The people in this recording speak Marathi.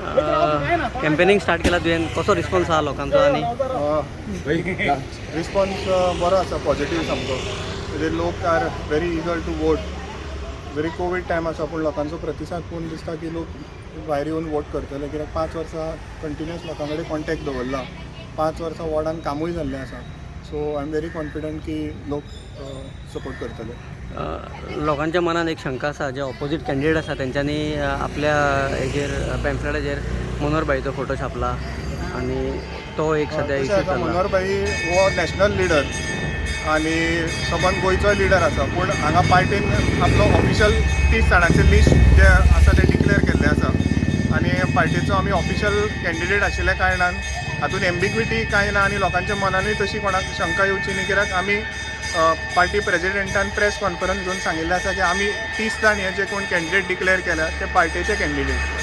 कॅम्पेनिंग स्टार्ट केला तुवें, कसो रिस्पॉन्स आहा लोकांचो? आणि रिस्पॉन्स बरो आसा, पॉझिटिव्ह सामको. म्हणजे लोक are very eager to vote. Very COVID time आसा, पूण लोकांचो प्रतिसाद पळोवन दिसता की लोक भायर येवन वोट करतले, कित्याक 5 वर्सां कंटिन्युअस लोकां कडेन कॉन्टॅक्ट दवरला. 5 वर्सां वॉर्डान कामूय जाल्लें आसा. So I am very confident की लोक सपोर्ट करतले. लोकांच्या मनात एक शंका आसा, जे ऑपोजीट कॅन्डिडेट आसा तेंच्यांनी आपल्या हेजेर पॅम्फलेटाचेर मनोहरभाईचो फोटो छापला आणि तो एक सद्या इश्यू चल्ला. मनोहरभाई हो नॅशनल लिडर आणि सबंद गोंयचो लिडर आसा, पूण हांगा पार्टीन आपलो ऑफिशियल 30 जाणांचें लिस्ट जे आसा तें डिक्लेअर केल्लें आसा. आनी पार्टीचो आमी ऑफिशियल कॅन्डिडेट आशिल्ल्या कारणान हातूंत एम्बिग्विटी कांय ना आनी लोकांच्या मनानूय तशी कोणाक शंका येवची न्ही, कित्याक आमी पार्टी प्रेजिडेंटान प्रेस कॉन्फरन्स घेवन सांगिल्लें आसा की आमी 30 जाण हे जे कोण कॅन्डिडेट डिक्लेअर केल्या ते पार्टीचे कॅन्डिडेट.